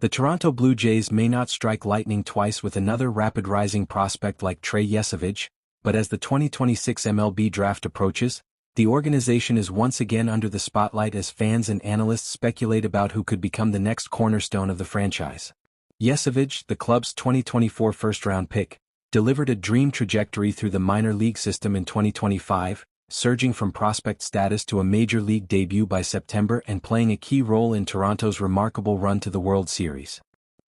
The Toronto Blue Jays may not strike lightning twice with another rapid rising prospect like Trey Yesavage, but as the 2026 MLB Draft approaches, the organization is once again under the spotlight as fans and analysts speculate about who could become the next cornerstone of the franchise. Yesavage, the club's 2024 first-round pick, delivered a dream trajectory through the minor league system in 2025, surging from prospect status to a major league debut by September and playing a key role in Toronto's remarkable run to the World Series.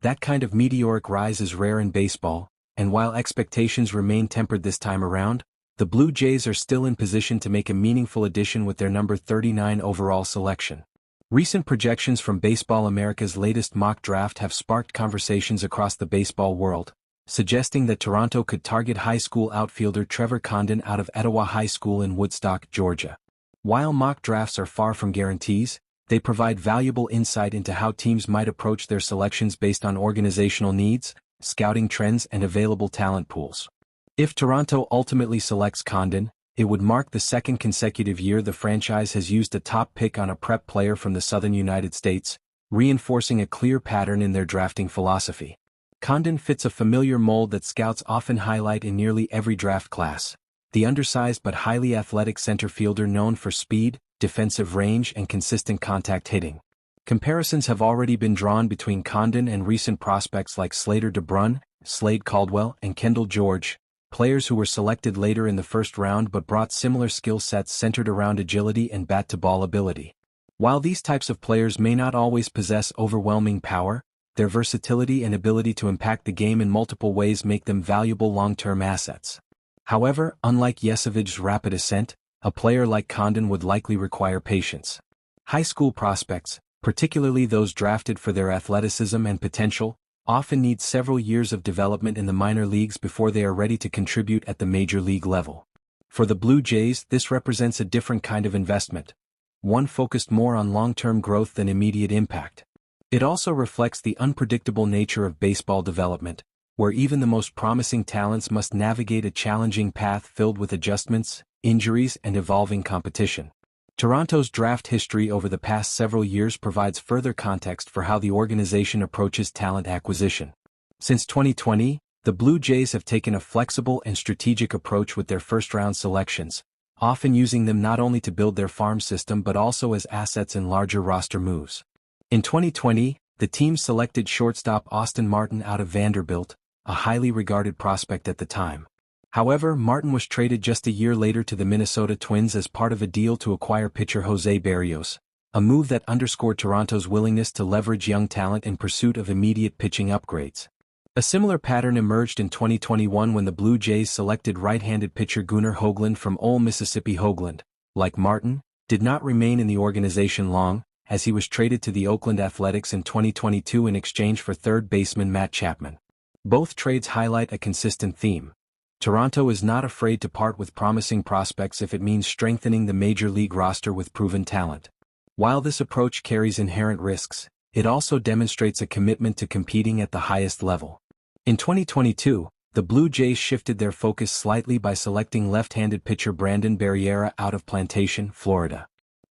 That kind of meteoric rise is rare in baseball, and while expectations remain tempered this time around, the Blue Jays are still in position to make a meaningful addition with their number 39 overall selection. Recent projections from Baseball America's latest mock draft have sparked conversations across the baseball world, suggesting that Toronto could target high school outfielder Trevor Condon out of Etowah High School in Woodstock, Georgia. While mock drafts are far from guarantees, they provide valuable insight into how teams might approach their selections based on organizational needs, scouting trends and available talent pools. If Toronto ultimately selects Condon, it would mark the second consecutive year the franchise has used a top pick on a prep player from the southern United States, reinforcing a clear pattern in their drafting philosophy. Condon fits a familiar mold that scouts often highlight in nearly every draft class: the undersized but highly athletic center fielder known for speed, defensive range and consistent contact hitting. Comparisons have already been drawn between Condon and recent prospects like Slater DeBrun, Slade Caldwell and Kendall George, players who were selected later in the first round but brought similar skill sets centered around agility and bat-to-ball ability. While these types of players may not always possess overwhelming power, their versatility and ability to impact the game in multiple ways make them valuable long-term assets. However, unlike Yesavage's rapid ascent, a player like Condon would likely require patience. High school prospects, particularly those drafted for their athleticism and potential, often need several years of development in the minor leagues before they are ready to contribute at the major league level. For the Blue Jays, this represents a different kind of investment, one focused more on long-term growth than immediate impact. It also reflects the unpredictable nature of baseball development, where even the most promising talents must navigate a challenging path filled with adjustments, injuries, and evolving competition. Toronto's draft history over the past several years provides further context for how the organization approaches talent acquisition. Since 2020, the Blue Jays have taken a flexible and strategic approach with their first-round selections, often using them not only to build their farm system but also as assets in larger roster moves. In 2020, the team selected shortstop Austin Martin out of Vanderbilt, a highly regarded prospect at the time. However, Martin was traded just a year later to the Minnesota Twins as part of a deal to acquire pitcher Jose Berrios, a move that underscored Toronto's willingness to leverage young talent in pursuit of immediate pitching upgrades. A similar pattern emerged in 2021 when the Blue Jays selected right-handed pitcher Gunnar Hoagland from Ole Mississippi. Hoagland, like Martin, did not remain in the organization long, as he was traded to the Oakland Athletics in 2022 in exchange for third baseman Matt Chapman. Both trades highlight a consistent theme. Toronto is not afraid to part with promising prospects if it means strengthening the major league roster with proven talent. While this approach carries inherent risks, it also demonstrates a commitment to competing at the highest level. In 2022, the Blue Jays shifted their focus slightly by selecting left-handed pitcher Brandon Barriera out of Plantation, Florida.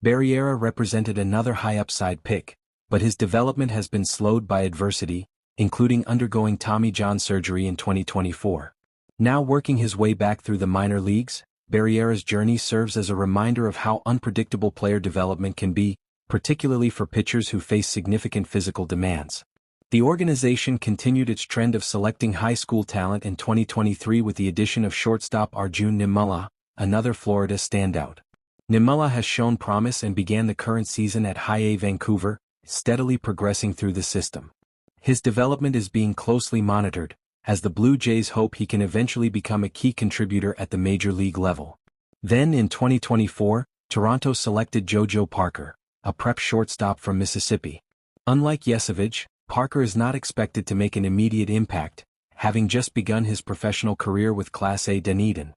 Barriera represented another high-upside pick, but his development has been slowed by adversity, including undergoing Tommy John surgery in 2024. Now working his way back through the minor leagues, Barriera's journey serves as a reminder of how unpredictable player development can be, particularly for pitchers who face significant physical demands. The organization continued its trend of selecting high school talent in 2023 with the addition of shortstop Arjun Nimmala, another Florida standout. Nimmala has shown promise and began the current season at High A Vancouver, steadily progressing through the system. His development is being closely monitored, as the Blue Jays hope he can eventually become a key contributor at the major league level. Then in 2024, Toronto selected JoJo Parker, a prep shortstop from Mississippi. Unlike Yesavage, Parker is not expected to make an immediate impact, having just begun his professional career with Class A Dunedin.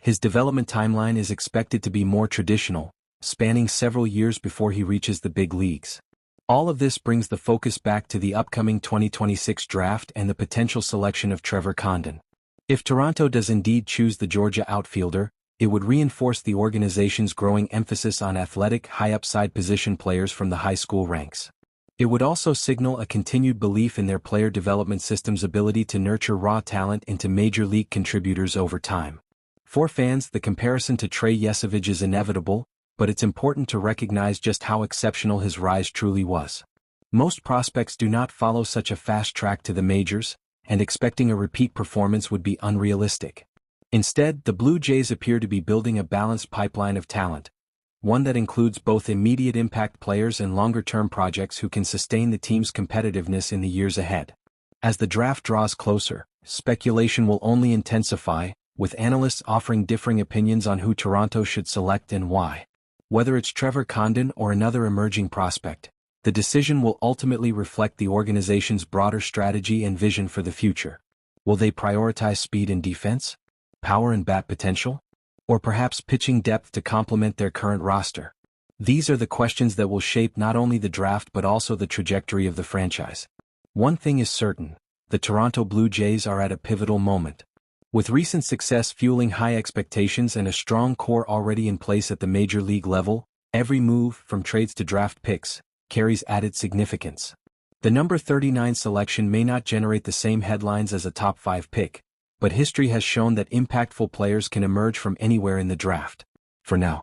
His development timeline is expected to be more traditional, spanning several years before he reaches the big leagues. All of this brings the focus back to the upcoming 2026 draft and the potential selection of Trevor Condon. If Toronto does indeed choose the Georgia outfielder, it would reinforce the organization's growing emphasis on athletic, high-upside position players from the high school ranks. It would also signal a continued belief in their player development system's ability to nurture raw talent into major league contributors over time. For fans, the comparison to Trey Yesavage is inevitable, but it's important to recognize just how exceptional his rise truly was. Most prospects do not follow such a fast track to the majors, and expecting a repeat performance would be unrealistic. Instead, the Blue Jays appear to be building a balanced pipeline of talent, one that includes both immediate impact players and longer-term projects who can sustain the team's competitiveness in the years ahead. As the draft draws closer, speculation will only intensify, with analysts offering differing opinions on who Toronto should select and why. Whether it's Trevor Condon or another emerging prospect, the decision will ultimately reflect the organization's broader strategy and vision for the future. Will they prioritize speed and defense, power and bat potential, or perhaps pitching depth to complement their current roster? These are the questions that will shape not only the draft but also the trajectory of the franchise. One thing is certain: the Toronto Blue Jays are at a pivotal moment. With recent success fueling high expectations and a strong core already in place at the major league level, every move, from trades to draft picks, carries added significance. The number 39 selection may not generate the same headlines as a top 5 pick, but history has shown that impactful players can emerge from anywhere in the draft. For now,